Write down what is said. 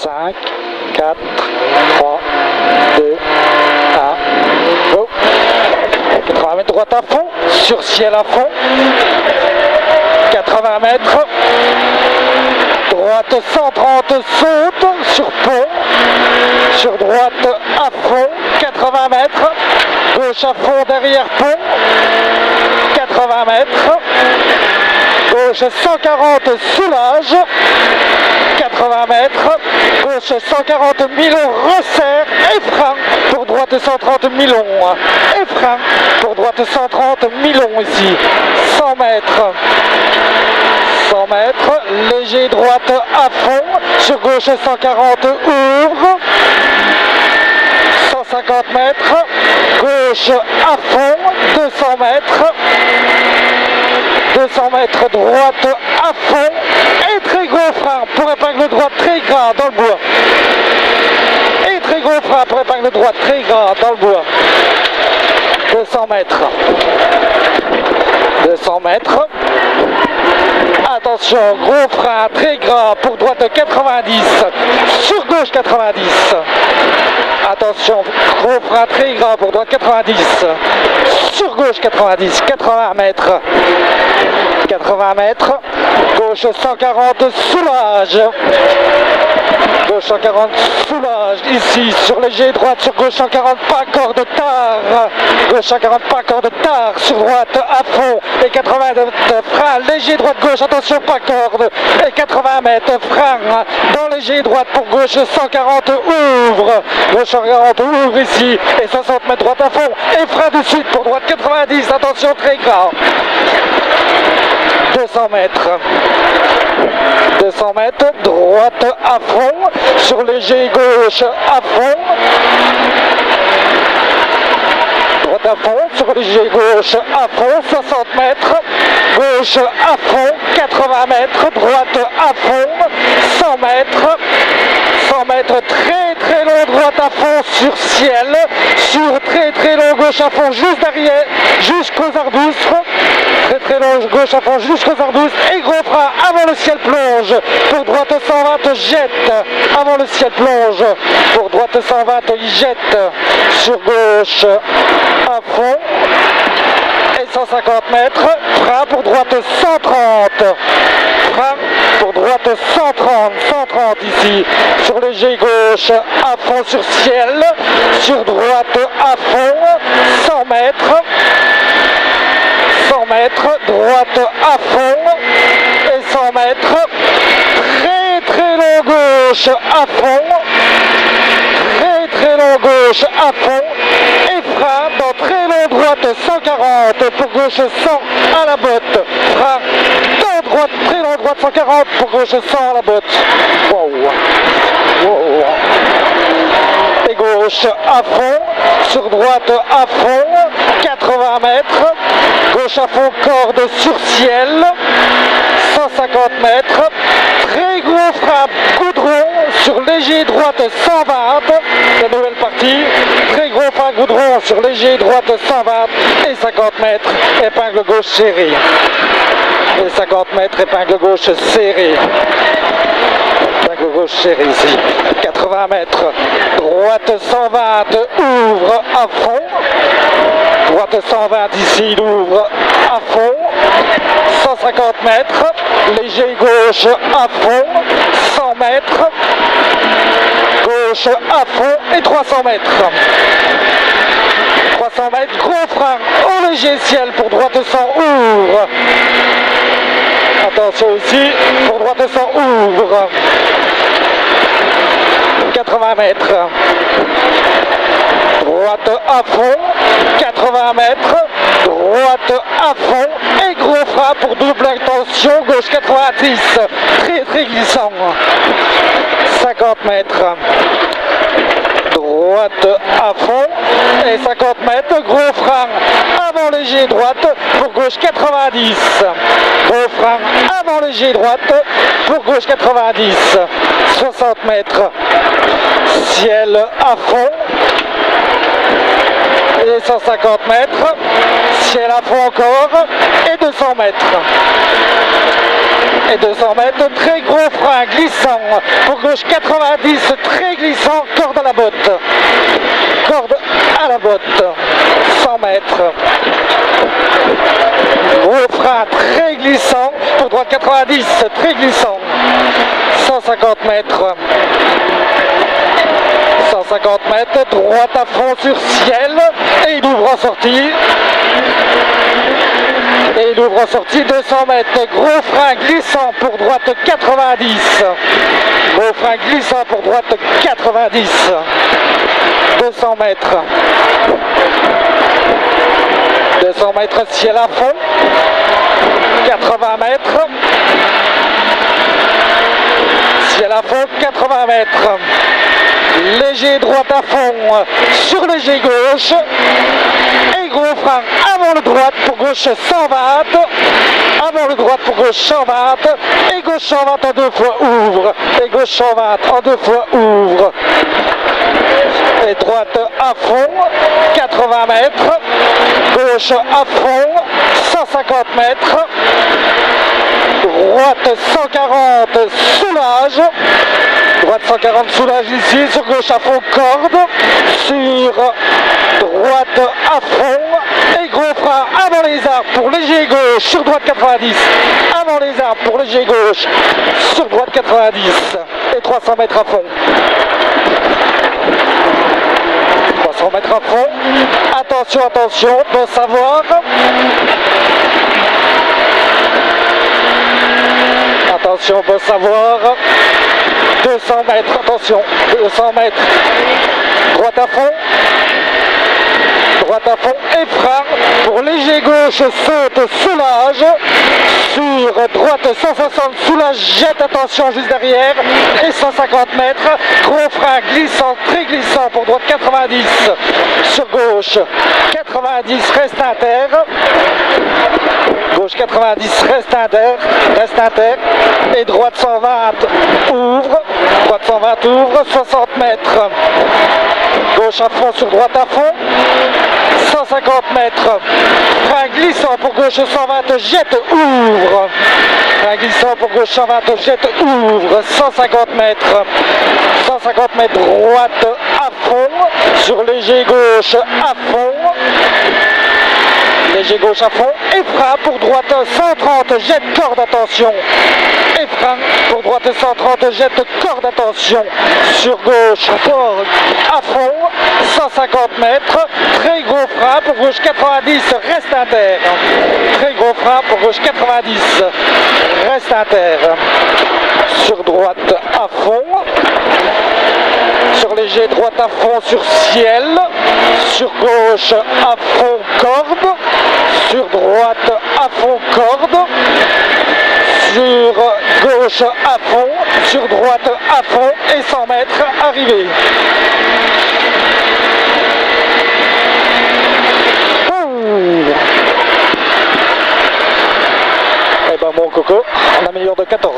5, 4, 3, 2, 1, go. 80 mètres droite à fond, sur ciel à fond. 80 mètres. Droite 130 saute sur pont. Sur droite à fond, 80 mètres. Gauche à fond derrière pont. 80 mètres. Gauche 140 soulage. 80 mètres. Gauche 140 Milon resserre et frein pour droite 130 Milon. Et frein pour droite 130 Milon ici. 100 mètres. 100 mètres. Léger droite à fond. Sur gauche 140 ouvre. 150 mètres. Gauche à fond. 200 mètres. 200 mètres droite à fond et très gros frein pour épingle droite très gras dans le bois. Et très gros frein pour épingle droite très gras dans le bois. 200 mètres. 200 mètres. Attention, gros frein très gras pour droite 90. Sur gauche 90. Attention, gros frein très gras pour droite 90. Sur gauche 90. 80 mètres. 80 mètres. Gauche 140 soulage. Gauche 140 soulage. Ici sur léger droite. Sur gauche 140 pas corde tard. Gauche 140 pas corde tard. Sur droite à fond. Et 80 mètres frein. Léger droite gauche. Attention pas corde. Et 80 mètres frein. Dans léger droite pour gauche 140 ouvre. Gauche 140 ouvre ici. Et 60 mètres droite à fond. Et frein de suite pour droite 90. Attention très gras. 200 mètres. 200 mètres, droite à fond, sur léger gauche à fond. Droite à fond, sur léger gauche à fond, 60 mètres. Gauche à fond, 80 mètres, droite à fond, 100 mètres. 100 mètres, très long droite à fond sur ciel. Sur très long gauche à fond, juste derrière, jusqu'aux arbustes. Très long gauche à fond jusqu'aux arbustes et gros frein avant le ciel plonge pour droite 120 jette avant le ciel plonge pour droite 120 il jette sur gauche à fond et 150 mètres frein pour droite 130 frein pour droite 130 ici sur léger gauche à fond sur ciel sur droite à fond 100 mètres 100 mètres, droite à fond et 100 mètres, très long gauche à fond, très long gauche à fond et frein dans très long droite 140 pour gauche 100 à la botte, frein dans droite, très long droite 140 pour gauche 100 à la botte, wow. Et gauche à fond, sur droite à fond, 80 mètres, gauche à fond, corde sur ciel, 150 mètres, très gros frein goudron, sur léger droite 120, la nouvelle partie, très gros frein goudron sur léger droite 120 et 50 mètres, épingle gauche serrée. Et 50 mètres, épingle gauche serrée. Épingle gauche serrée ici. 80 mètres, droite 120, ouvre à fond. Droite 120 ici, il ouvre à fond. 150 mètres, léger gauche à fond. 100 mètres, gauche à fond et 300 mètres. 300 mètres, gros frein au léger ciel pour droite 100, ouvre. Attention ici, pour droite 100, ouvre. 80 mètres. Droite à fond, 80 mètres. Droite à fond et gros frein pour double intention, gauche 90. Très glissant. 50 mètres. Droite à fond et 50 mètres, gros frein avant léger droite pour gauche 90, gros frein avant léger droite pour gauche 90, 60 mètres, ciel à fond et 150 mètres, ciel à fond encore, et 200 mètres. Et 200 mètres, très gros frein glissant, pour gauche 90, très glissant, corde à la botte. Corde à la botte, 100 mètres. Gros frein très glissant, pour droite 90, très glissant. 150 mètres. 150 mètres, droite à fond sur ciel, et il ouvre en sortie. Et il ouvre en sortie 200 mètres, gros frein glissant pour droite 90. Gros frein glissant pour droite 90. 200 mètres. 200 mètres ciel à fond. 80 mètres. Ciel à fond, 80 mètres. Léger droite à fond sur léger gauche. Et gros frein avant le droite pour gauche 120. Avant le droite pour gauche 120. Et gauche 120 en 2 fois ouvre. Et gauche 120 en 2 fois ouvre. Et droite à fond, 80 mètres. Gauche à fond, 150 mètres. Droite 140, soulage. Droite 140, soulage ici. Sur gauche à fond, corde. Sur droite à fond. Et gros frein avant les arbres pour léger gauche. Sur droite 90. Avant les arbres pour léger gauche. Sur droite 90. Et 300 mètres à fond. 300 mètres à fond. Attention, attention, faut savoir. Attention, faut savoir. 200 mètres, attention, 200 mètres. Droite à fond. Droite à fond et frein. Pour léger gauche, saute, soulage. Sur droite 160, soulage, jette, attention juste derrière. Et 150 mètres. Gros frein glissant, très glissant pour droite 90. Sur gauche 90, reste inter. Gauche 90, reste inter. Et droite 120, ouvre. Droite 120, ouvre. 60 mètres. Gauche à fond sur droite à fond. 150 mètres. Frein glissant pour gauche 120, jette, ouvre. Frein glissant pour gauche 120, jette, ouvre. 150 mètres. 150 mètres droite à fond. Sur léger gauche à fond. Léger gauche à fond. Et frein pour droite 130, jette, corde, attention. Et frein pour droite 130, jette, corde, attention. Sur gauche, corde à fond. 150 mètres. Très gros frein pour gauche 90, reste inter. Très gros frein pour gauche 90, reste inter. Sur droite à fond. Sur léger droite à fond sur ciel. Sur gauche à fond corde. Sur droite à fond corde. Sur gauche à fond. Sur droite à fond. Et 100 mètres arrivé. Eh ben mon coco, on a meilleur de 14.